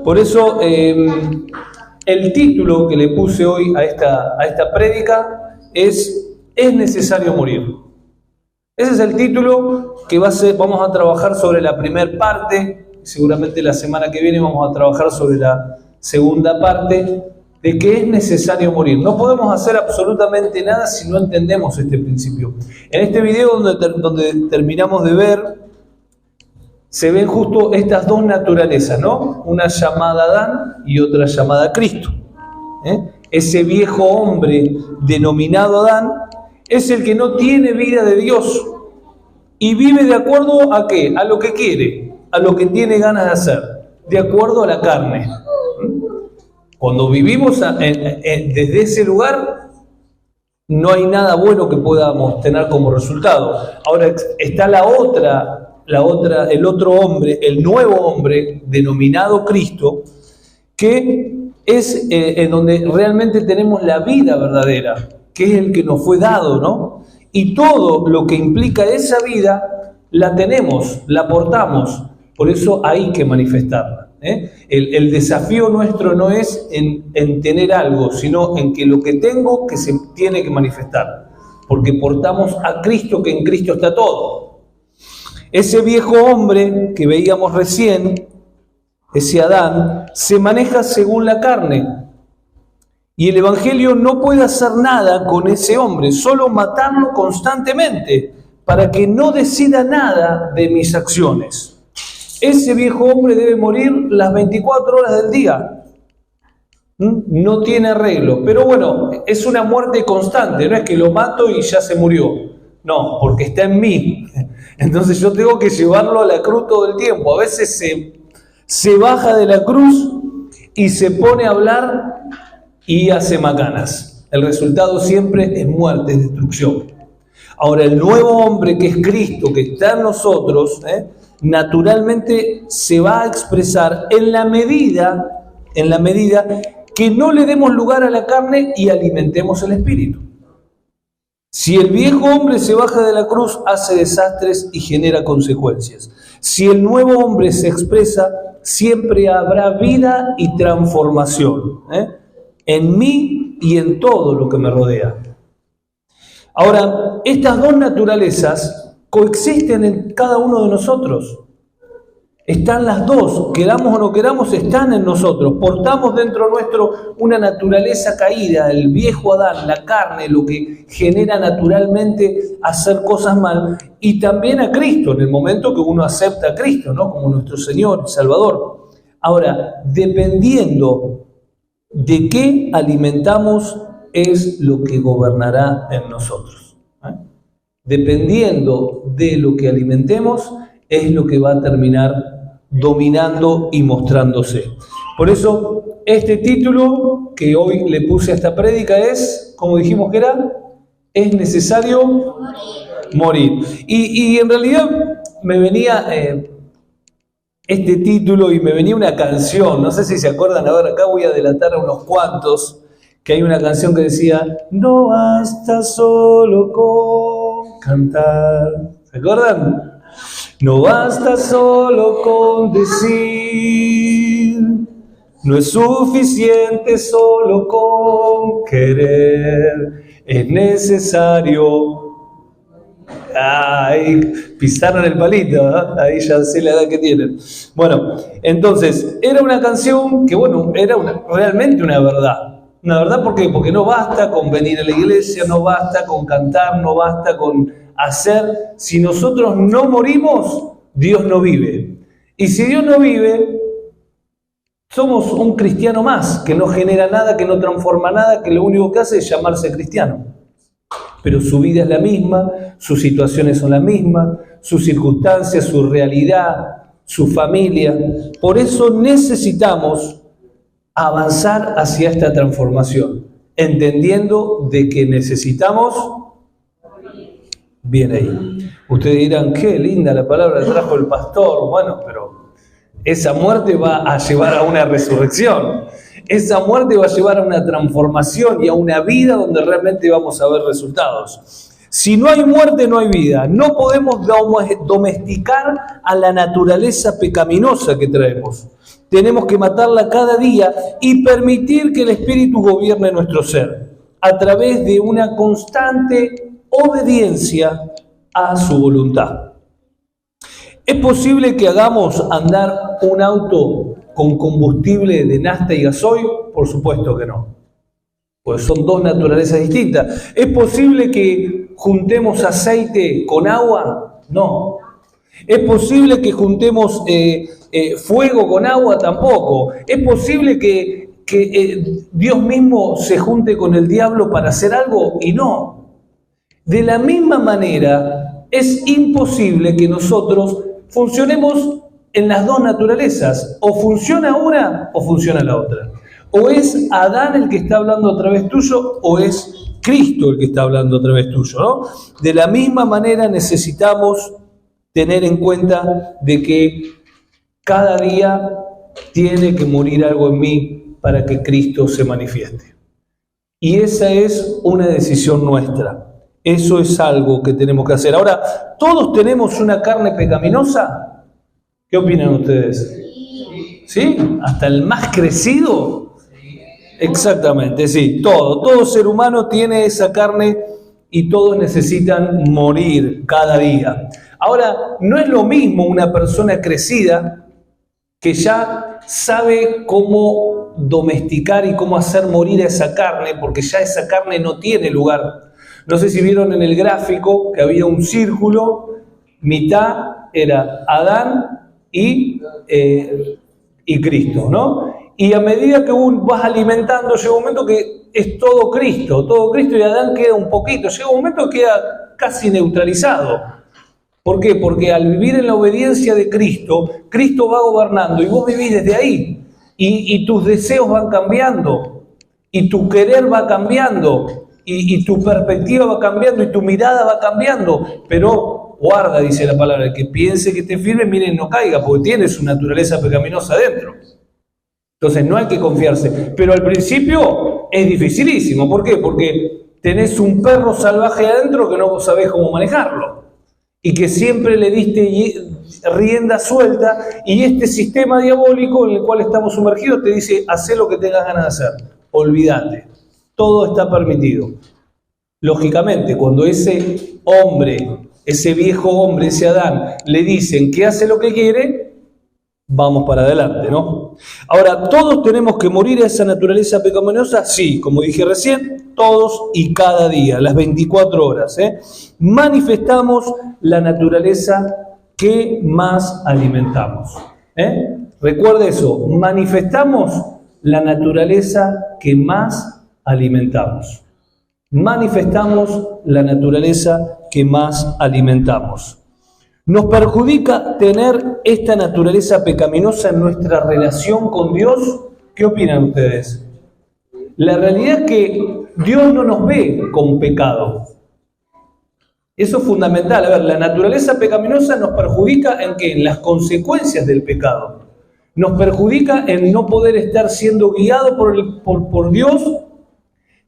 Por eso el título que le puse hoy a esta prédica es necesario morir. Ese es el título que vamos a trabajar sobre la primera parte. Seguramente la semana que viene vamos a trabajar sobre la segunda parte, de que es necesario morir. No podemos hacer absolutamente nada si no entendemos este principio. En este video donde terminamos de ver, se ven justo estas dos naturalezas, ¿no? Una llamada Adán y otra llamada Cristo. Ese viejo hombre denominado Adán es el que no tiene vida de Dios y vive de acuerdo a ¿qué? A lo que quiere, a lo que tiene ganas de hacer, de acuerdo a la carne. Cuando vivimos desde ese lugar, no hay nada bueno que podamos tener como resultado. Ahora está el otro hombre, el nuevo hombre denominado Cristo, que es en donde realmente tenemos la vida verdadera, que es el que nos fue dado, ¿no? Y todo lo que implica esa vida, la tenemos, la portamos. Por eso hay que manifestarla. El desafío nuestro no es en tener algo, sino en que lo que tengo que se tiene que manifestar. Porque portamos a Cristo, que en Cristo está todo. Ese viejo hombre que veíamos recién, ese Adán, se maneja según la carne. Y el Evangelio no puede hacer nada con ese hombre, solo matarlo constantemente, para que no decida nada de mis acciones. Ese viejo hombre debe morir las 24 horas del día. No tiene arreglo. Pero bueno, es una muerte constante. No es que lo mato y ya se murió. No, porque está en mí. Entonces yo tengo que llevarlo a la cruz todo el tiempo. A veces se baja de la cruz y se pone a hablar y hace macanas. El resultado siempre es muerte, es destrucción. Ahora, el nuevo hombre que es Cristo, que está en nosotros, naturalmente se va a expresar en la medida que no le demos lugar a la carne y alimentemos el espíritu. Si el viejo hombre se baja de la cruz, hace desastres y genera consecuencias. Si el nuevo hombre se expresa, siempre habrá vida y transformación, en mí y en todo lo que me rodea. Ahora, estas dos naturalezas coexisten en cada uno de nosotros. Están las dos, queramos o no queramos, están en nosotros. Portamos dentro nuestro una naturaleza caída, el viejo Adán, la carne, lo que genera naturalmente hacer cosas mal, y también a Cristo, en el momento que uno acepta a Cristo, ¿no? Como nuestro Señor y Salvador. Ahora, dependiendo de qué alimentamos, es lo que gobernará en nosotros. Dependiendo de lo que alimentemos, es lo que va a terminar dominando y mostrándose. Por eso, este título que hoy le puse a esta prédica es, como dijimos que era, es necesario morir. Y en realidad me venía este título y me venía una canción, no sé si se acuerdan, ahora acá voy a delatar a unos cuantos, que hay una canción que decía, no basta solo con cantar. ¿Se acuerdan? No basta solo con decir, no es suficiente solo con querer, es necesario. Ay, pisaron el palito, ¿eh? Ahí ya sé la edad que tienen. Bueno, entonces, era una canción que, bueno, era realmente una verdad. Una verdad, ¿por qué? Porque no basta con venir a la iglesia, no basta con cantar, no basta con hacer. Si nosotros no morimos, Dios no vive. Y si Dios no vive, somos un cristiano más, que no genera nada, que no transforma nada, que lo único que hace es llamarse cristiano. Pero su vida es la misma, sus situaciones son las mismas, sus circunstancias, su realidad, su familia. Por eso necesitamos avanzar hacia esta transformación, entendiendo de que necesitamos. Bien ahí. Ustedes dirán, qué linda la palabra que trajo el pastor. Bueno, pero esa muerte va a llevar a una resurrección. Esa muerte va a llevar a una transformación y a una vida donde realmente vamos a ver resultados. Si no hay muerte, no hay vida. No podemos domesticar a la naturaleza pecaminosa que traemos. tenemos que matarla cada día y permitir que el Espíritu gobierne nuestro ser a través de una constante obediencia a su voluntad. ¿Es posible que hagamos andar un auto con combustible de nafta y gasoil? Por supuesto que no, pues son dos naturalezas distintas. ¿Es posible que juntemos aceite con agua? No. ¿Es posible que juntemos fuego con agua? Tampoco. ¿Es posible que Dios mismo se junte con el diablo para hacer algo? Y no. De la misma manera, es imposible que nosotros funcionemos en las dos naturalezas. O funciona una o funciona la otra. O es Adán el que está hablando a través tuyo o es Cristo el que está hablando a través tuyo, ¿no? De la misma manera necesitamos tener en cuenta de que cada día tiene que morir algo en mí para que Cristo se manifieste. Y esa es una decisión nuestra. Eso es algo que tenemos que hacer. Ahora, ¿todos tenemos una carne pecaminosa? ¿Qué opinan ustedes? ¿Sí? ¿Hasta el más crecido? Exactamente, sí. Todo ser humano tiene esa carne y todos necesitan morir cada día. Ahora, no es lo mismo una persona crecida que ya sabe cómo domesticar y cómo hacer morir a esa carne, porque ya esa carne no tiene lugar. No sé si vieron en el gráfico que había un círculo, mitad era Adán y Cristo, ¿no? Y a medida que vas alimentando, llega un momento que es todo Cristo y Adán queda un poquito, llega un momento que queda casi neutralizado. ¿Por qué? Porque al vivir en la obediencia de Cristo, Cristo va gobernando y vos vivís desde ahí. Y tus deseos van cambiando, y tu querer va cambiando, y tu perspectiva va cambiando, y tu mirada va cambiando. Pero guarda, dice la palabra, el que piense que esté firme, miren, no caiga, porque tiene su naturaleza pecaminosa adentro. Entonces no hay que confiarse. Pero al principio es dificilísimo. ¿Por qué? Porque tenés un perro salvaje adentro que no sabés cómo manejarlo. Y que siempre le diste rienda suelta, y este sistema diabólico en el cual estamos sumergidos te dice, hacé lo que tengas ganas de hacer, olvídate, todo está permitido. Lógicamente, cuando ese hombre, ese viejo hombre, ese Adán, le dicen que hace lo que quiere, vamos para adelante, ¿no? Ahora, ¿todos tenemos que morir a esa naturaleza pecaminosa? Sí, como dije recién, todos y cada día, las 24 horas, manifestamos la naturaleza que más alimentamos. Recuerde eso, manifestamos la naturaleza que más alimentamos. Manifestamos la naturaleza que más alimentamos. ¿Nos perjudica tener esta naturaleza pecaminosa en nuestra relación con Dios? ¿Qué opinan ustedes? La realidad es que Dios no nos ve con pecado. Eso es fundamental. A ver, la naturaleza pecaminosa nos perjudica ¿en qué? En las consecuencias del pecado. Nos perjudica en no poder estar siendo guiado por Dios,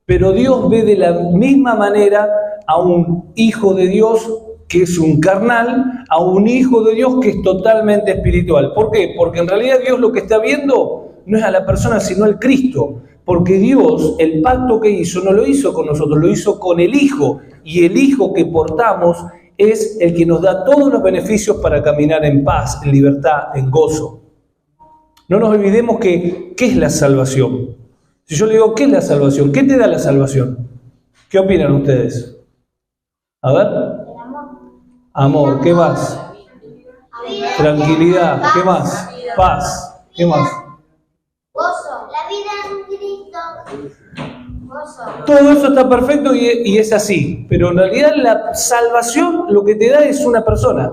pero Dios ve de la misma manera a un hijo de Dios que es un carnal, a un hijo de Dios que es totalmente espiritual. ¿Por qué? Porque en realidad Dios lo que está viendo no es a la persona, sino al Cristo. Porque Dios, el pacto que hizo, no lo hizo con nosotros, lo hizo con el Hijo. Y el Hijo que portamos es el que nos da todos los beneficios para caminar en paz, en libertad, en gozo. No nos olvidemos que, ¿qué es la salvación? Si yo le digo, ¿qué es la salvación? ¿Qué te da la salvación? ¿Qué opinan ustedes? A ver. Amor, ¿qué más? Tranquilidad, ¿qué más? Paz, ¿qué más? Gozo, la vida en Cristo. Gozo. Todo eso está perfecto y es así, pero en realidad la salvación lo que te da es una persona.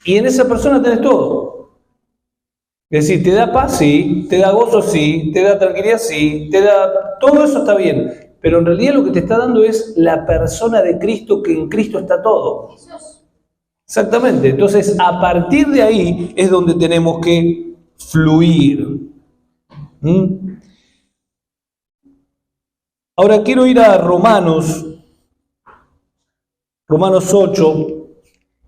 Y en esa persona tenés todo. Es decir, te da paz, sí, te da gozo, sí, te da tranquilidad, sí, te da... Todo eso está bien. Pero en realidad lo que te está dando es la persona de Cristo, que en Cristo está todo. Exactamente. Entonces, a partir de ahí es donde tenemos que fluir. Ahora quiero ir a Romanos 8,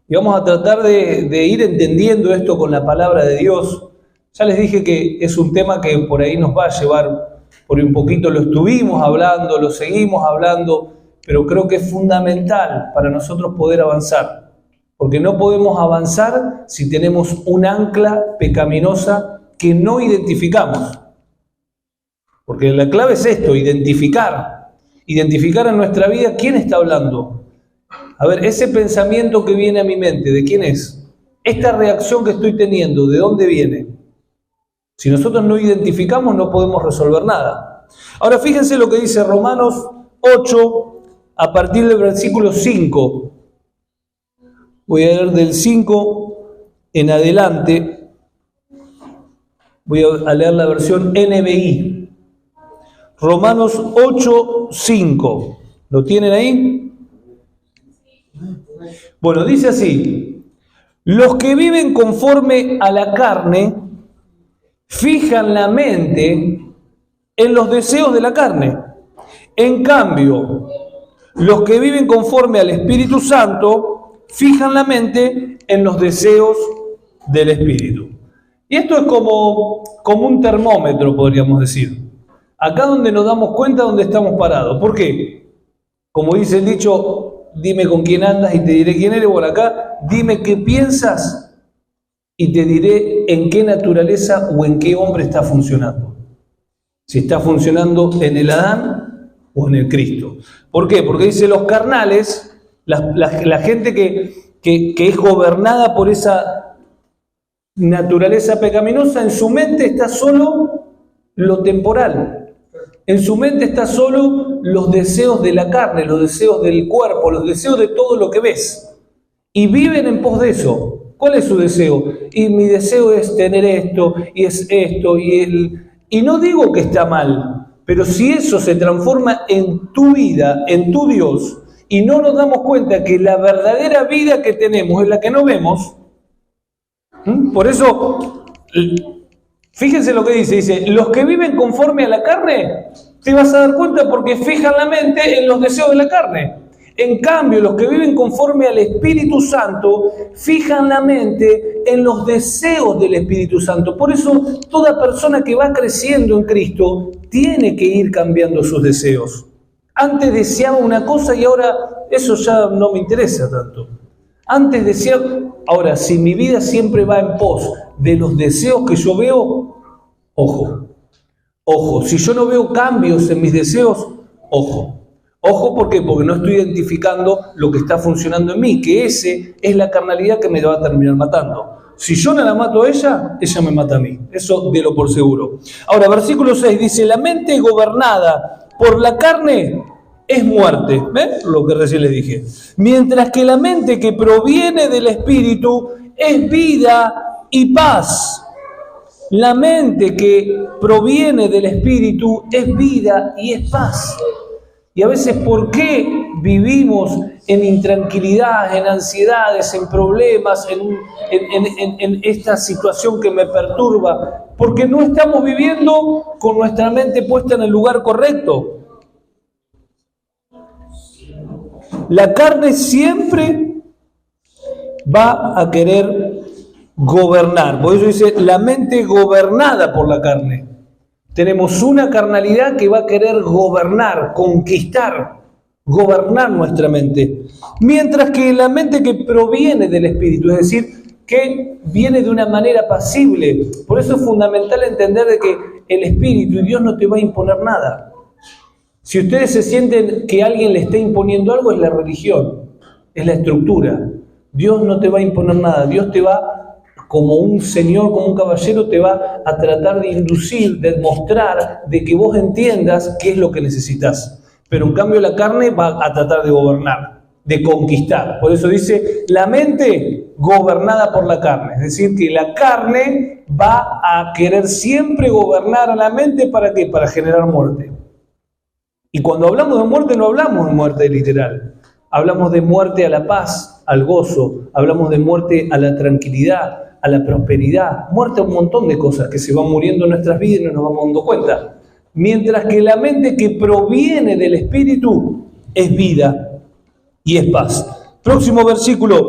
y vamos a tratar de ir entendiendo esto con la palabra de Dios, Ya les dije que es un tema que por ahí nos va a llevar, por un poquito lo estuvimos hablando, lo seguimos hablando, pero creo que es fundamental para nosotros poder avanzar, porque no podemos avanzar si tenemos un ancla pecaminosa que no identificamos. Porque la clave es esto, identificar en nuestra vida quién está hablando. A ver, ese pensamiento que viene a mi mente, ¿de quién es? Esta reacción que estoy teniendo, ¿de dónde viene? Si nosotros no identificamos, no podemos resolver nada. Ahora fíjense lo que dice Romanos 8, a partir del versículo 5. Voy a leer del 5 en adelante. Voy a leer la versión NBI. Romanos 8, 5. ¿Lo tienen ahí? Bueno, dice así: los que viven conforme a la carne fijan la mente en los deseos de la carne. En cambio, los que viven conforme al Espíritu Santo fijan la mente en los deseos del Espíritu. Y esto es como un termómetro, podríamos decir. Acá donde nos damos cuenta dónde estamos parados. ¿Por qué? Como dice el dicho, dime con quién andas y te diré quién eres. Bueno, acá, dime qué piensas y te diré en qué naturaleza o en qué hombre está funcionando. Si está funcionando en el Adán o en el Cristo. ¿Por qué? Porque dice los carnales, la gente que es gobernada por esa naturaleza pecaminosa, en su mente está solo lo temporal. En su mente está solo los deseos de la carne, los deseos del cuerpo, los deseos de todo lo que ves. Y viven en pos de eso. ¿Cuál es su deseo? Y mi deseo es tener esto, y es esto, y no digo que está mal. Pero si eso se transforma en tu vida, en tu Dios, y no nos damos cuenta que la verdadera vida que tenemos es la que no vemos, por eso, fíjense lo que dice, los que viven conforme a la carne, te vas a dar cuenta porque fijan la mente en los deseos de la carne. En cambio, los que viven conforme al Espíritu Santo, fijan la mente en los deseos del Espíritu Santo. Por eso, toda persona que va creciendo en Cristo tiene que ir cambiando sus deseos. Antes deseaba una cosa y ahora eso ya no me interesa tanto. Antes deseaba, ahora si mi vida siempre va en pos de los deseos que yo veo, ojo, si yo no veo cambios en mis deseos, ojo, ¿por qué? Porque no estoy identificando lo que está funcionando en mí, que ese es la carnalidad que me va a terminar matando. Si yo no la mato a ella, ella me mata a mí. Eso délo por seguro. Ahora, versículo 6 dice, la mente gobernada por la carne es muerte. ¿Ven? Lo que recién les dije. Mientras que la mente que proviene del Espíritu es vida y paz. La mente que proviene del Espíritu es vida y es paz. Y a veces, ¿por qué vivimos en intranquilidad, en ansiedades, en problemas, en esta situación que me perturba? Porque no estamos viviendo con nuestra mente puesta en el lugar correcto. La carne siempre va a querer gobernar. Por eso dice, la mente gobernada por la carne. Tenemos una carnalidad que va a querer gobernar, conquistar, gobernar nuestra mente. Mientras que la mente que proviene del Espíritu, es decir, que viene de una manera pasible. Por eso es fundamental entender de que el Espíritu y Dios no te va a imponer nada. Si ustedes se sienten que alguien le está imponiendo algo, es la religión, es la estructura. Dios no te va a imponer nada, Dios te va, como un señor, como un caballero, te va a tratar de inducir, de mostrar, de que vos entiendas qué es lo que necesitas. Pero en cambio la carne va a tratar de gobernar, de conquistar. Por eso dice, la mente gobernada por la carne. Es decir, que la carne va a querer siempre gobernar a la mente, ¿para qué? Para generar muerte. Y cuando hablamos de muerte, no hablamos de muerte literal. Hablamos de muerte a la paz, al gozo. Hablamos de muerte a la tranquilidad, a la prosperidad, muerte a un montón de cosas que se van muriendo en nuestras vidas y no nos vamos dando cuenta. Mientras que la mente que proviene del Espíritu es vida y es paz. Próximo versículo,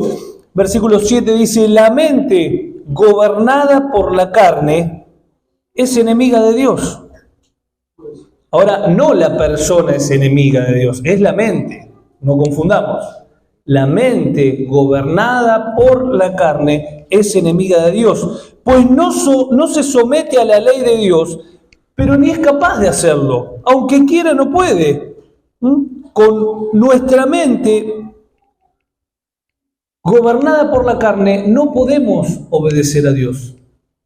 versículo 7 dice, la mente gobernada por la carne, es enemiga de Dios. Ahora, no la persona es enemiga de Dios, es la mente, no confundamos. La mente gobernada por la carne es enemiga de Dios, pues no se somete a la ley de Dios, pero ni es capaz de hacerlo. Aunque quiera, no puede. Con nuestra mente gobernada por la carne no podemos obedecer a Dios.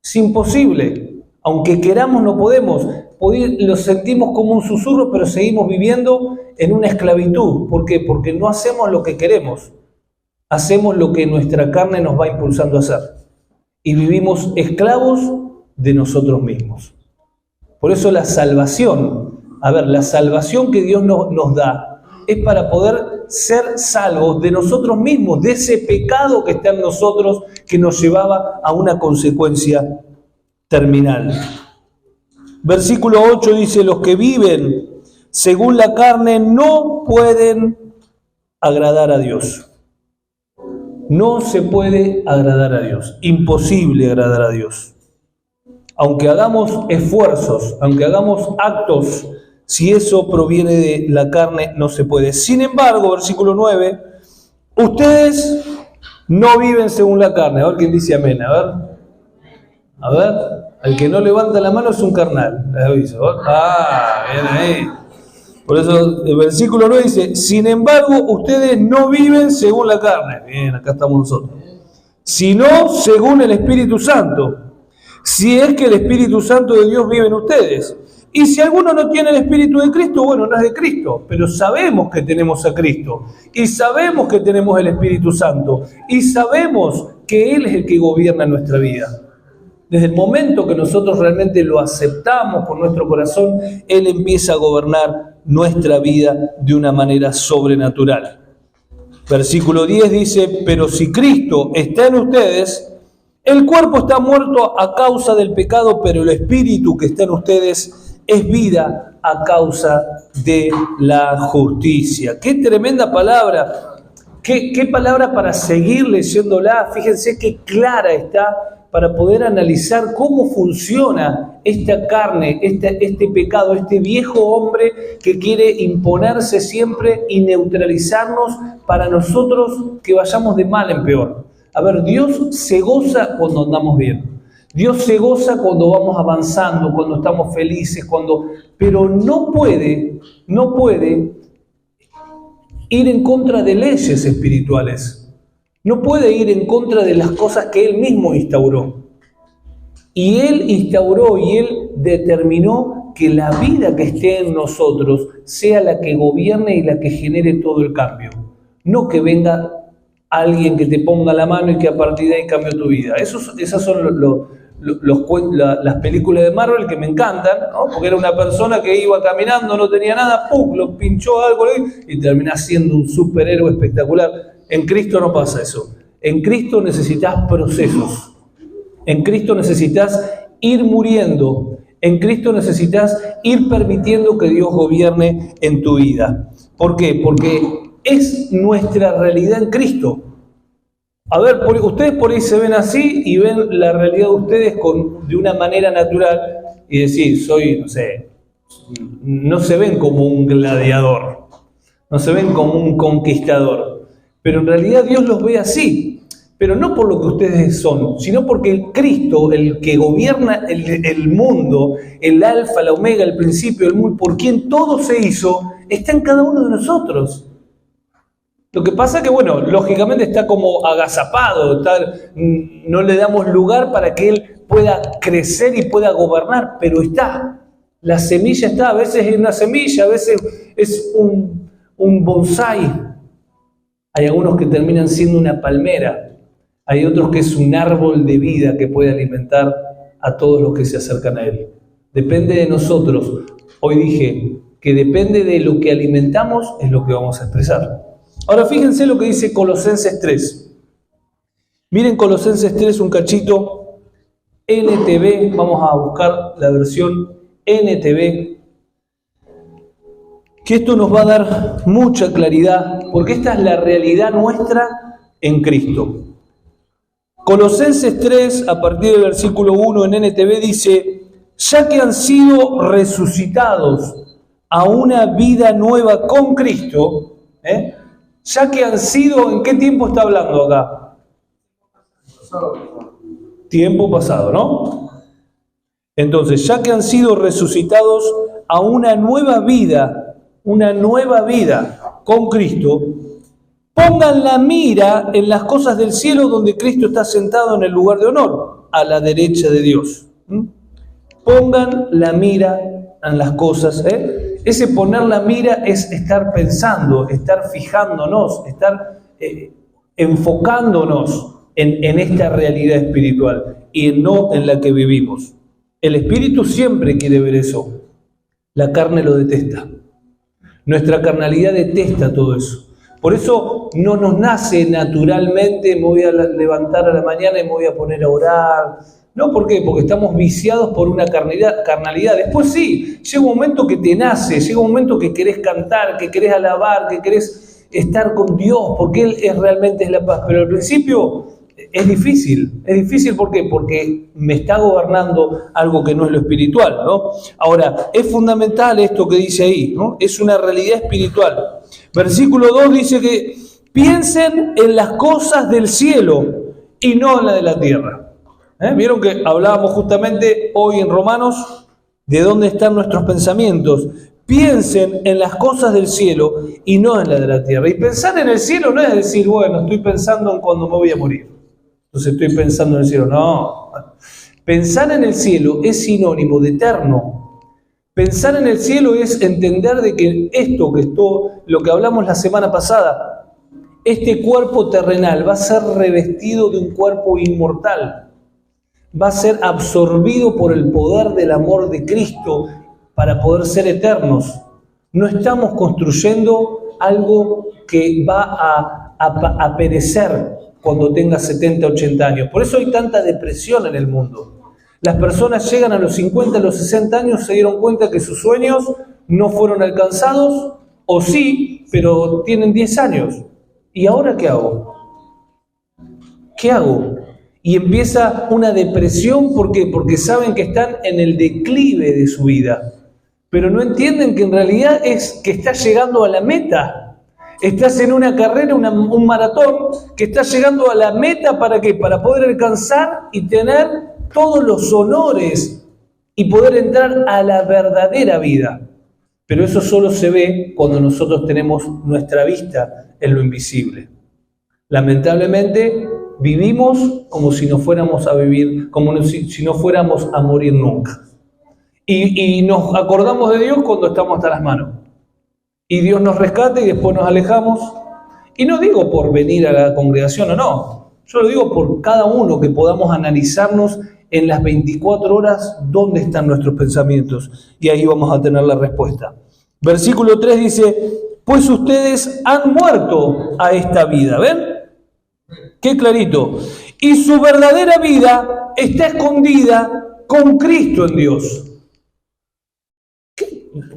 Es imposible. Aunque queramos, no podemos. Lo sentimos como un susurro, pero seguimos viviendo en una esclavitud. ¿Por qué? Porque no hacemos lo que queremos. Hacemos lo que nuestra carne nos va impulsando a hacer. Y vivimos esclavos de nosotros mismos. Por eso la salvación, la salvación que Dios nos da, es para poder ser salvos de nosotros mismos, de ese pecado que está en nosotros, que nos llevaba a una consecuencia terminal. Versículo 8 dice: los que viven según la carne no pueden agradar a Dios. No se puede agradar a Dios. Imposible agradar a Dios. Aunque hagamos esfuerzos, aunque hagamos actos, si eso proviene de la carne, no se puede. Sin embargo, versículo 9, ustedes no viven según la carne. A ver quién dice amén. A ver, al que no levanta la mano es un carnal. Les aviso. Bien ahí. Por eso el versículo 9 dice: sin embargo, ustedes no viven según la carne. Bien, acá estamos nosotros. Sino según el Espíritu Santo. Si es que el Espíritu Santo de Dios vive en ustedes. Y si alguno no tiene el Espíritu de Cristo, bueno, no es de Cristo. Pero sabemos que tenemos a Cristo. Y sabemos que tenemos el Espíritu Santo. Y sabemos que Él es el que gobierna nuestra vida. Desde el momento que nosotros realmente lo aceptamos por nuestro corazón, Él empieza a gobernar nuestra vida de una manera sobrenatural. Versículo 10 dice: pero si Cristo está en ustedes, el cuerpo está muerto a causa del pecado, pero el espíritu que está en ustedes es vida a causa de la justicia. ¡Qué tremenda palabra! ¡Qué palabra para seguir leyéndola! Fíjense qué clara está para poder analizar cómo funciona esta carne, este pecado, este viejo hombre que quiere imponerse siempre y neutralizarnos para nosotros que vayamos de mal en peor. Dios se goza cuando andamos bien. Dios se goza cuando vamos avanzando, cuando estamos felices, pero no puede ir en contra de leyes espirituales. No puede ir en contra de las cosas que Él mismo instauró. Y Él instauró y Él determinó que la vida que esté en nosotros sea la que gobierne y la que genere todo el cambio. No que venga alguien que te ponga la mano y que a partir de ahí cambie tu vida. Esas son las películas de Marvel que me encantan, ¿no? Porque era una persona que iba caminando, no tenía nada, ¡pum!, lo pinchó algo y termina siendo un superhéroe espectacular. En Cristo no pasa eso. En Cristo necesitas procesos. En Cristo necesitas ir muriendo. En Cristo necesitas ir permitiendo que Dios gobierne en tu vida. ¿Por qué? Porque es nuestra realidad en Cristo. Ustedes por ahí se ven así y ven la realidad de ustedes de una manera natural y decir, no se ven como un gladiador, no se ven como un conquistador. Pero en realidad Dios los ve así, pero no por lo que ustedes son, sino porque el Cristo, el que gobierna el mundo, el alfa, la omega, el principio, el muy, por quien todo se hizo, está en cada uno de nosotros. Lo que pasa es que, lógicamente está como agazapado, no le damos lugar para que Él pueda crecer y pueda gobernar, pero está. La semilla está, a veces es una semilla, a veces es un bonsái. Hay algunos que terminan siendo una palmera, hay otros que es un árbol de vida que puede alimentar a todos los que se acercan a Él. Depende de nosotros. Hoy dije que depende de lo que alimentamos, es lo que vamos a expresar. Ahora fíjense lo que dice Colosenses 3. Miren Colosenses 3 un cachito, NTV, vamos a buscar la versión NTV, que esto nos va a dar mucha claridad, porque esta es la realidad nuestra en Cristo. Colosenses 3, a partir del versículo 1 en NTV dice, ya que han sido resucitados a una vida nueva con Cristo, ya que han sido, ¿en qué tiempo está hablando acá? Tiempo pasado, ¿no? Entonces, ya que han sido resucitados a una nueva vida con Cristo, pongan la mira en las cosas del cielo donde Cristo está sentado en el lugar de honor, a la derecha de Dios. Pongan la mira en las cosas. Ese poner la mira es estar pensando, estar fijándonos, estar enfocándonos en esta realidad espiritual y no en la que vivimos. El espíritu siempre quiere ver eso. La carne lo detesta. Nuestra carnalidad detesta todo eso. Por eso no nos nace naturalmente, me voy a levantar a la mañana y me voy a poner a orar. No, ¿por qué? Porque estamos viciados por una carnalidad. Después sí, llega un momento que te nace, llega un momento que querés cantar, que querés alabar, que querés estar con Dios, porque Él realmente es la paz. Pero al principio es difícil. ¿Es difícil por qué? Porque me está gobernando algo que no es lo espiritual, ¿no? Ahora, es fundamental esto que dice ahí, ¿no? Es una realidad espiritual. Versículo 2 dice que piensen en las cosas del cielo y no en la de la tierra. Vieron que hablábamos justamente hoy en Romanos de dónde están nuestros pensamientos. Piensen en las cosas del cielo y no en la de la tierra. Y pensar en el cielo no es decir, bueno, estoy pensando en cuando me voy a morir. Entonces estoy pensando en el cielo. No. Pensar en el cielo es sinónimo de eterno. Pensar en el cielo es entender de que lo que hablamos la semana pasada, este cuerpo terrenal va a ser revestido de un cuerpo inmortal. Va a ser absorbido por el poder del amor de Cristo para poder ser eternos. No estamos construyendo algo que va a perecer cuando tenga 70, 80 años. Por eso hay tanta depresión en el mundo. Las personas llegan a los 50, a los 60 años, se dieron cuenta que sus sueños no fueron alcanzados, o sí, pero tienen 10 años. ¿Y ahora qué hago? ¿Qué hago? Y empieza una depresión, ¿por qué? Porque saben que están en el declive de su vida, pero no entienden que en realidad es que estás llegando a la meta. Estás en una carrera, un maratón, que estás llegando a la meta, ¿para qué? Para poder alcanzar y tener todos los honores y poder entrar a la verdadera vida. Pero eso solo se ve cuando nosotros tenemos nuestra vista en lo invisible. Lamentablemente, vivimos como si no fuéramos a vivir, como si no fuéramos a morir nunca. Y nos acordamos de Dios cuando estamos hasta las manos. Y Dios nos rescata y después nos alejamos. Y no digo por venir a la congregación o no. Yo lo digo por cada uno, que podamos analizarnos en las 24 horas dónde están nuestros pensamientos. Y ahí vamos a tener la respuesta. Versículo 3 dice, pues ustedes han muerto a esta vida. ¿Ven? Qué clarito. Y su verdadera vida está escondida con Cristo en Dios.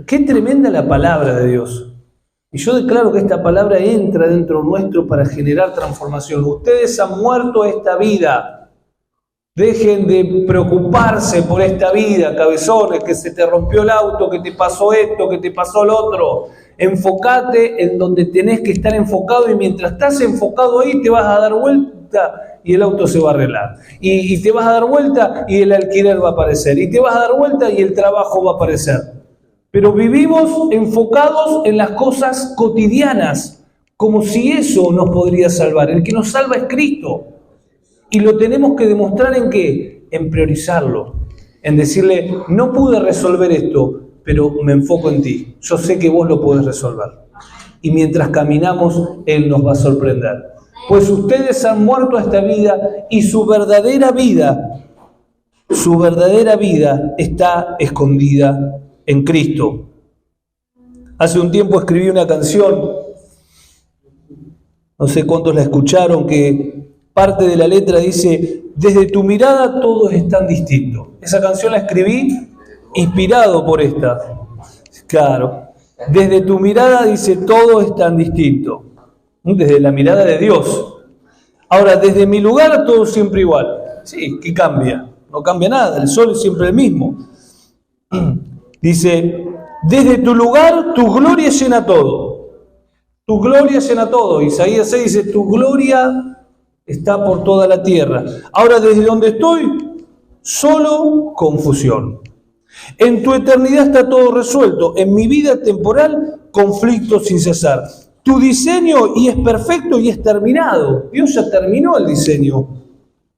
Qué tremenda la palabra de Dios. Y yo declaro que esta palabra entra dentro nuestro para generar transformación. Ustedes han muerto a esta vida. Dejen de preocuparse por esta vida, cabezones, que se te rompió el auto, que te pasó esto, que te pasó lo otro. Enfócate en donde tenés que estar enfocado, y mientras estás enfocado ahí te vas a dar vuelta y el auto se va a arreglar. Y te vas a dar vuelta y el alquiler va a aparecer. Y te vas a dar vuelta y el trabajo va a aparecer. Pero vivimos enfocados en las cosas cotidianas, como si eso nos podría salvar. El que nos salva es Cristo. Y lo tenemos que demostrar ¿en qué? En priorizarlo. En decirle, no pude resolver esto, pero me enfoco en ti. Yo sé que vos lo podés resolver. Y mientras caminamos, Él nos va a sorprender. Pues ustedes han muerto a esta vida y su verdadera vida está escondida en Cristo. Hace un tiempo escribí una canción, no sé cuántos la escucharon, que parte de la letra dice, desde tu mirada todo es tan distinto. Esa canción la escribí inspirado por esta. Claro, desde tu mirada dice todo es tan distinto. Desde la mirada de Dios. Ahora, desde mi lugar todo siempre igual. Sí, ¿qué cambia? No cambia nada, el sol es siempre el mismo. Dice, desde tu lugar tu gloria llena todo. Tu gloria llena todo. Isaías 6 dice, tu gloria está por toda la tierra. Ahora, desde donde estoy, solo confusión. En tu eternidad está todo resuelto. En mi vida temporal, conflicto sin cesar. Tu diseño y es perfecto y es terminado. Dios ya terminó el diseño.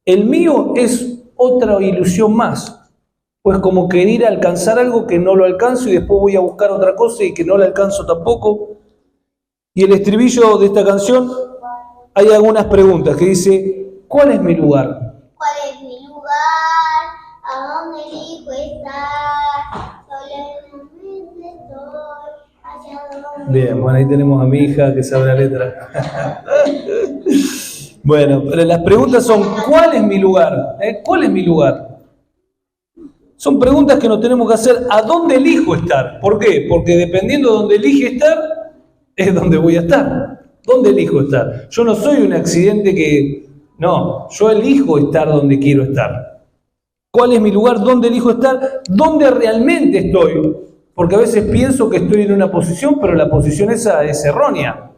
El mío es otra ilusión más. Pues como querer alcanzar algo que no lo alcanzo y después voy a buscar otra cosa y que no la alcanzo tampoco. Y el estribillo de esta canción, hay algunas preguntas que dice, ¿cuál es mi lugar? ¿Cuál es mi lugar? ¿A dónde elijo estar? Solemnemente estoy. ¿Hacia dónde? Bien, bueno, ahí tenemos a mi hija que sabe la letra. Bueno, pero las preguntas son, ¿cuál es mi lugar? ¿Cuál es mi lugar? Son preguntas que nos tenemos que hacer, ¿a dónde elijo estar? ¿Por qué? Porque dependiendo de dónde elige estar, es donde voy a estar. ¿Dónde elijo estar? Yo no soy un accidente que... No, yo elijo estar donde quiero estar. ¿Cuál es mi lugar? ¿Dónde elijo estar? ¿Dónde realmente estoy? Porque a veces pienso que estoy en una posición, pero la posición esa es errónea.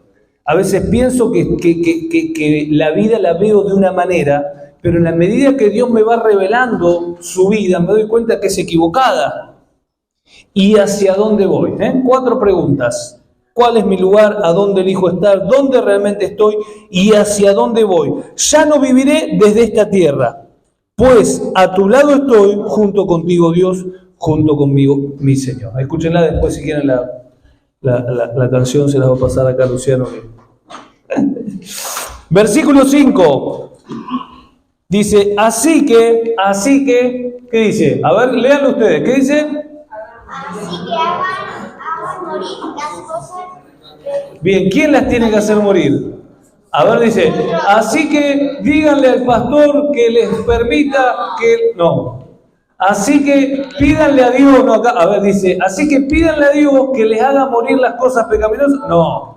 A veces pienso que la vida la veo de una manera, pero en la medida que Dios me va revelando su vida, me doy cuenta que es equivocada. ¿Y hacia dónde voy? 4 preguntas. ¿Cuál es mi lugar? ¿A dónde elijo estar? ¿Dónde realmente estoy? ¿Y hacia dónde voy? Ya no viviré desde esta tierra, pues a tu lado estoy, junto contigo Dios, junto conmigo mi Señor. Escúchenla después si quieren la canción, se la va a pasar acá a Luciano. Versículo 5. Dice, así que, ¿qué dice? A ver, léanlo ustedes, ¿qué dice? Así que hagan morir las cosas. Bien, ¿quién las tiene que hacer morir? A ver, dice, así que díganle al pastor que les permita que... No. Así que pídanle a Dios, no acá, a ver, dice, así que pídanle a Dios que les haga morir las cosas pecaminosas. No.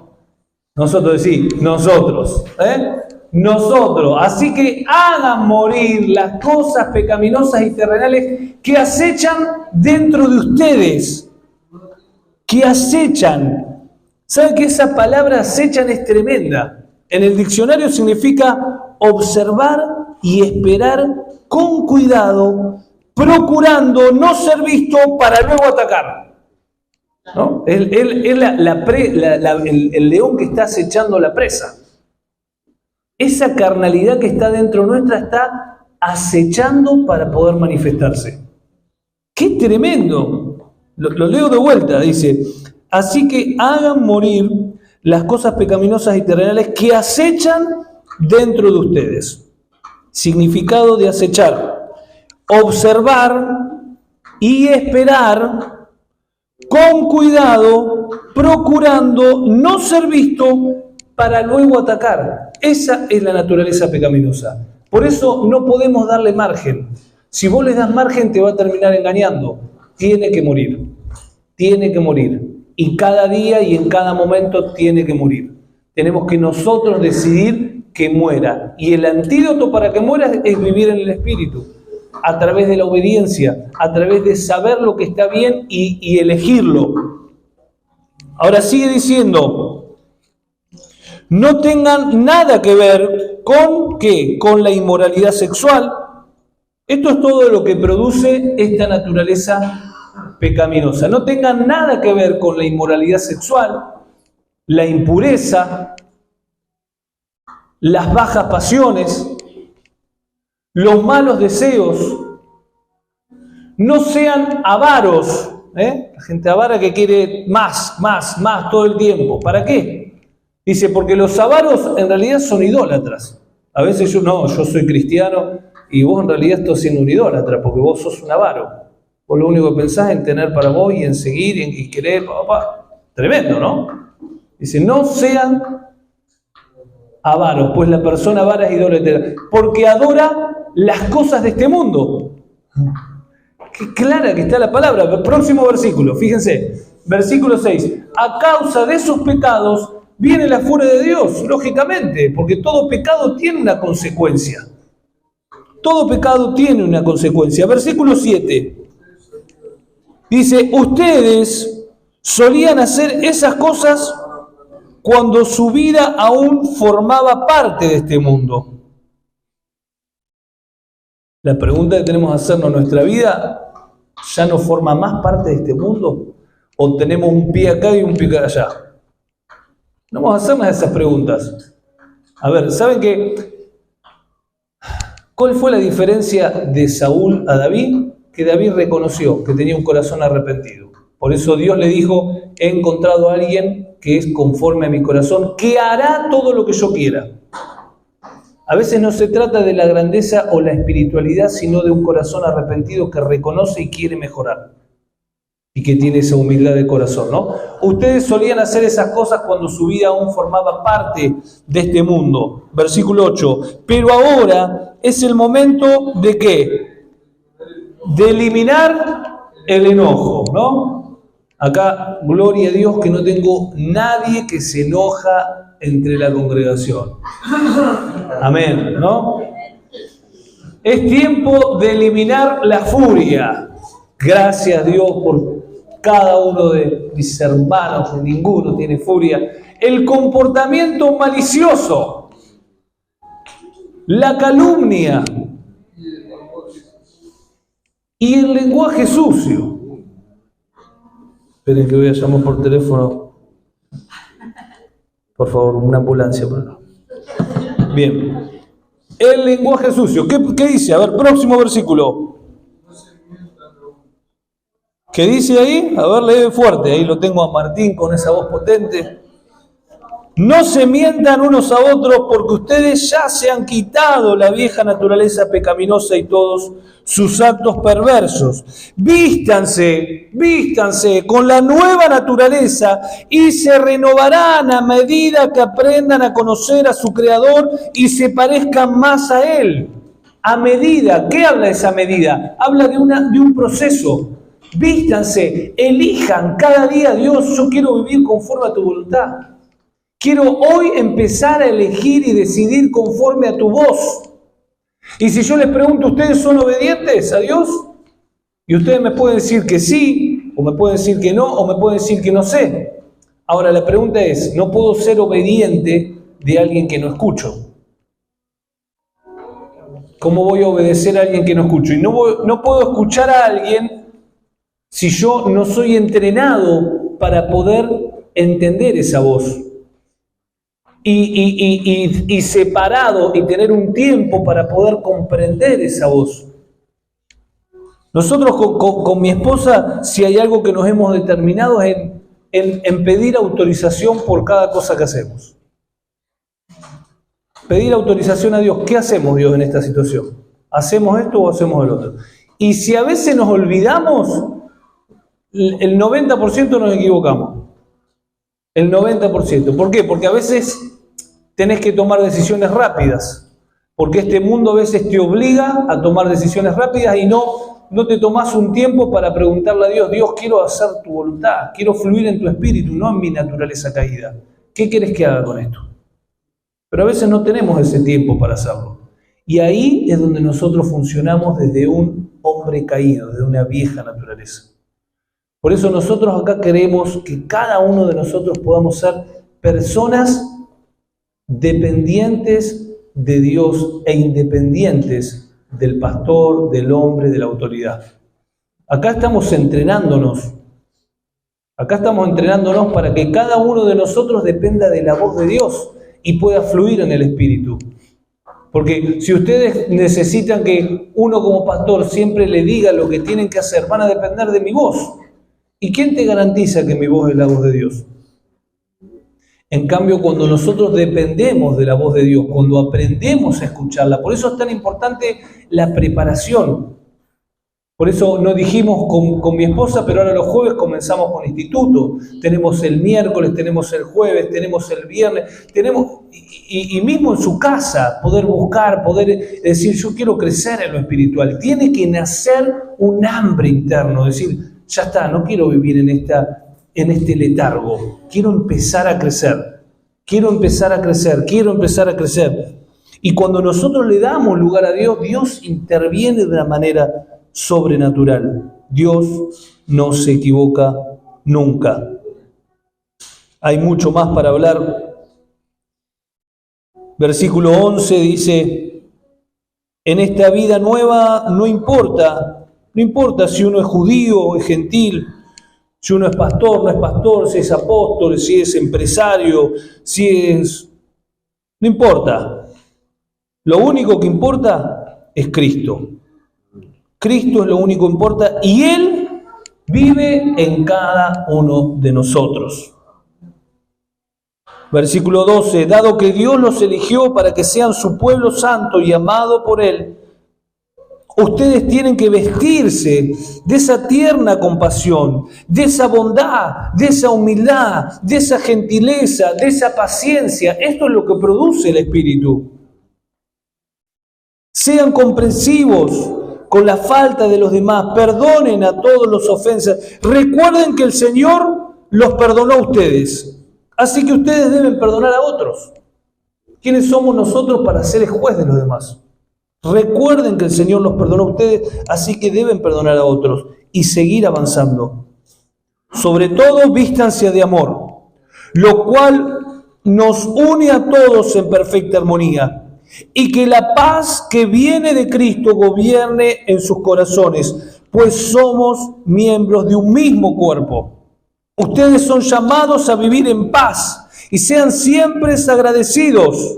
Nosotros nosotros. Nosotros. Así que hagan morir las cosas pecaminosas y terrenales que acechan dentro de ustedes. Que acechan. ¿Saben que esa palabra acechan es tremenda? En el diccionario significa observar y esperar con cuidado, procurando no ser visto para luego atacar. ¿No? Es el león que está acechando la presa. Esa carnalidad que está dentro nuestra está acechando para poder manifestarse. ¡Qué tremendo! Lo leo de vuelta, dice, así que hagan morir las cosas pecaminosas y terrenales que acechan dentro de ustedes. Significado de acechar: observar y esperar con cuidado, procurando no ser visto para luego atacar. Esa es la naturaleza pecaminosa. Por eso no podemos darle margen. Si vos le das margen, te va a terminar engañando. Tiene que morir. Tiene que morir. Y cada día y en cada momento tiene que morir. Tenemos que nosotros decidir que muera. Y el antídoto para que muera es vivir en el Espíritu. A través de la obediencia, a través de saber lo que está bien y elegirlo. Ahora sigue diciendo, no tengan nada que ver con ¿qué? Con la inmoralidad sexual. Esto es todo lo que produce esta naturaleza pecaminosa. No tengan nada que ver con la inmoralidad sexual, la impureza, las bajas pasiones, los malos deseos. No sean avaros. La gente avara que quiere más todo el tiempo. ¿Para qué? Dice, porque los avaros en realidad son idólatras. A veces yo soy cristiano y vos en realidad estás siendo un idólatra porque vos sos un avaro. Vos lo único que pensás es en tener para vos y en seguir y en querer. Tremendo, ¿no? Dice, no sean avaros, pues la persona avara es idólatra, porque adora las cosas de este mundo. Qué clara que está la palabra. Próximo versículo, fíjense, versículo 6. A causa de sus pecados viene la furia de Dios, lógicamente, porque todo pecado tiene una consecuencia. Todo pecado tiene una consecuencia. Versículo 7. Dice, ustedes solían hacer esas cosas cuando su vida aún formaba parte de este mundo. La pregunta que tenemos que hacernos, ¿nuestra vida ya no forma más parte de este mundo? ¿O tenemos un pie acá y un pie allá? No vamos a hacernos esas preguntas. A ver, ¿saben cuál fue la diferencia de Saúl a David? Que David reconoció que tenía un corazón arrepentido. Por eso Dios le dijo, he encontrado a alguien que es conforme a mi corazón, que hará todo lo que yo quiera. A veces no se trata de la grandeza o la espiritualidad, sino de un corazón arrepentido que reconoce y quiere mejorar. Y que tiene esa humildad de corazón, ¿no? Ustedes solían hacer esas cosas cuando su vida aún formaba parte de este mundo. Versículo 8. Pero ahora es el momento ¿de qué? De eliminar el enojo, ¿no? Acá, gloria a Dios que no tengo nadie que se enoja entre la congregación. Amén, ¿no? Es tiempo de eliminar la furia. Gracias a Dios por cada uno de mis hermanos, que ninguno tiene furia. El comportamiento malicioso, la calumnia y el lenguaje sucio. Esperen que voy a llamar por teléfono. Por favor, una ambulancia por acá. Bien. El lenguaje sucio. ¿Qué dice? A ver, próximo versículo. ¿Qué dice ahí? A ver, lee fuerte. Ahí lo tengo a Martín con esa voz potente. No se mientan unos a otros porque ustedes ya se han quitado la vieja naturaleza pecaminosa y todos sus actos perversos. Vístanse con la nueva naturaleza y se renovarán a medida que aprendan a conocer a su Creador y se parezcan más a Él. A medida, ¿qué habla esa medida? Habla de un proceso. Vístanse, elijan cada día, Dios, yo quiero vivir conforme a tu voluntad. Quiero hoy empezar a elegir y decidir conforme a tu voz. Y si yo les pregunto, ¿ustedes son obedientes a Dios? Y ustedes me pueden decir que sí, o me pueden decir que no, o me pueden decir que no sé. Ahora la pregunta es, no puedo ser obediente de alguien que no escucho. ¿Cómo voy a obedecer a alguien que no escucho? Y no puedo escuchar a alguien si yo no soy entrenado para poder entender esa voz. Y separado y tener un tiempo para poder comprender esa voz. Nosotros con mi esposa, si hay algo que nos hemos determinado es en pedir autorización por cada cosa que hacemos. Pedir autorización a Dios. ¿Qué hacemos, Dios, en esta situación? ¿Hacemos esto o hacemos el otro? Y si a veces nos olvidamos, el 90% nos equivocamos. El 90%. ¿Por qué? Porque a veces tenés que tomar decisiones rápidas. Porque este mundo a veces te obliga a tomar decisiones rápidas y no te tomás un tiempo para preguntarle a Dios, Dios, quiero hacer tu voluntad, quiero fluir en tu espíritu, no en mi naturaleza caída. ¿Qué quieres que haga con esto? Pero a veces no tenemos ese tiempo para hacerlo. Y ahí es donde nosotros funcionamos desde un hombre caído, de una vieja naturaleza. Por eso nosotros acá queremos que cada uno de nosotros podamos ser personas dependientes de Dios e independientes del pastor, del hombre, de la autoridad. Acá estamos entrenándonos. Acá estamos entrenándonos para que cada uno de nosotros dependa de la voz de Dios y pueda fluir en el Espíritu. Porque si ustedes necesitan que uno como pastor siempre le diga lo que tienen que hacer, van a depender de mi voz. ¿Y quién te garantiza que mi voz es la voz de Dios? En cambio, cuando nosotros dependemos de la voz de Dios, cuando aprendemos a escucharla, por eso es tan importante la preparación. Por eso no dijimos con mi esposa, pero ahora los jueves comenzamos con instituto. Tenemos el miércoles, tenemos el jueves, tenemos el viernes, tenemos y mismo en su casa poder buscar, poder decir yo quiero crecer en lo espiritual. Tiene que nacer un hambre interno, decir ya está, no quiero vivir en este letargo, quiero empezar a crecer. quiero empezar a crecer, quiero empezar a crecer. Y cuando nosotros le damos lugar a Dios, Dios interviene de una manera sobrenatural. Dios no se equivoca nunca. Hay mucho más para hablar. Versículo 11 dice: en esta vida nueva no importa si uno es judío o es gentil, si uno es pastor, no es pastor, si es apóstol, si es empresario, no importa. Lo único que importa es Cristo. Cristo es lo único que importa y Él vive en cada uno de nosotros. Versículo 12: dado que Dios los eligió para que sean su pueblo santo y amado por Él, ustedes tienen que vestirse de esa tierna compasión, de esa bondad, de esa humildad, de esa gentileza, de esa paciencia. Esto es lo que produce el Espíritu. Sean comprensivos con la falta de los demás, perdonen a todos los ofensas. Recuerden que el Señor los perdonó a ustedes, así que ustedes deben perdonar a otros. ¿Quiénes somos nosotros para ser el juez de los demás? Recuerden que el Señor los perdonó a ustedes, así que deben perdonar a otros y seguir avanzando. Sobre todo, vístanse de amor, lo cual nos une a todos en perfecta armonía. Y que la paz que viene de Cristo gobierne en sus corazones, pues somos miembros de un mismo cuerpo. Ustedes son llamados a vivir en paz y sean siempre agradecidos.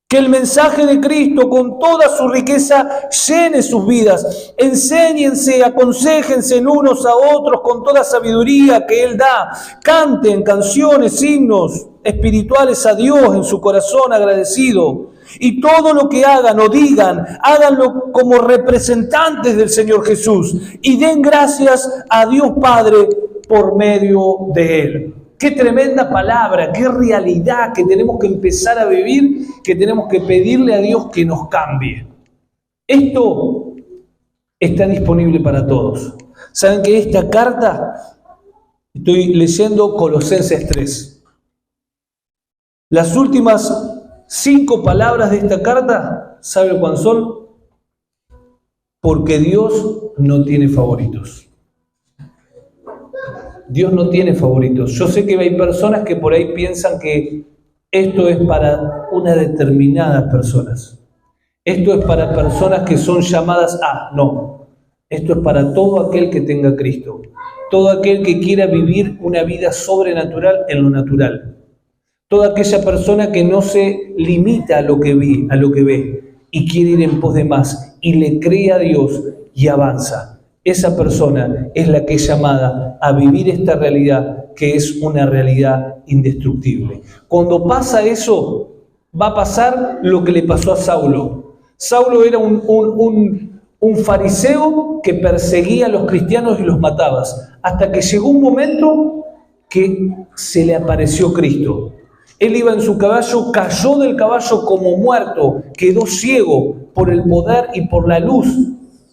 Que el mensaje de Cristo con toda su riqueza llene sus vidas. Enséñense, aconséjense unos a otros con toda sabiduría que Él da. Canten canciones, himnos espirituales a Dios en su corazón agradecido. Y todo lo que hagan o digan, háganlo como representantes del Señor Jesús. Y den gracias a Dios Padre por medio de Él. Qué tremenda palabra, qué realidad que tenemos que empezar a vivir, que tenemos que pedirle a Dios que nos cambie. Esto está disponible para todos. ¿Saben que esta carta, estoy leyendo Colosenses 3? Las últimas 5 palabras de esta carta, ¿saben cuáles son? Porque Dios no tiene favoritos. Dios no tiene favoritos. Yo sé que hay personas que por ahí piensan que esto es para unas determinadas personas. Esto es para personas que son llamadas a. No. Esto es para todo aquel que tenga Cristo. Todo aquel que quiera vivir una vida sobrenatural en lo natural. Toda aquella persona que no se limita a lo que ve y quiere ir en pos de más y le cree a Dios y avanza. Esa persona es la que es llamada a vivir esta realidad que es una realidad indestructible. Cuando pasa eso, va a pasar lo que le pasó a Saulo. Saulo era un fariseo que perseguía a los cristianos y los mataba, hasta que llegó un momento que se le apareció Cristo. Él iba en su caballo, cayó del caballo como muerto, quedó ciego por el poder y por la luz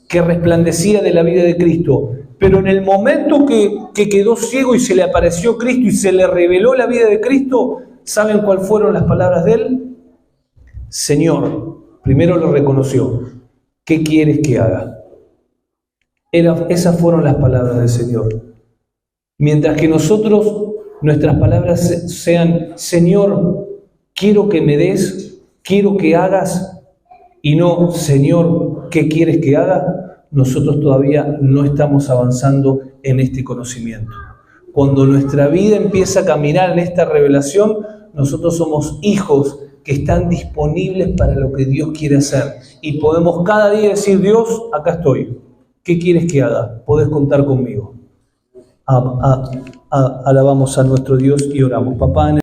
que resplandecía de la vida de Cristo. Pero en el momento que quedó ciego y se le apareció Cristo y se le reveló la vida de Cristo, ¿saben cuáles fueron las palabras de él? Señor, primero lo reconoció. ¿Qué quieres que haga? Esas fueron las palabras del Señor. Mientras que nuestras palabras sean, Señor, quiero que me des, quiero que hagas, y no, Señor, ¿qué quieres que haga? Nosotros todavía no estamos avanzando en este conocimiento. Cuando nuestra vida empieza a caminar en esta revelación, nosotros somos hijos que están disponibles para lo que Dios quiere hacer. Y podemos cada día decir, Dios, acá estoy. ¿Qué quieres que haga? Podés contar conmigo. Alabamos a nuestro Dios y oramos. Papá,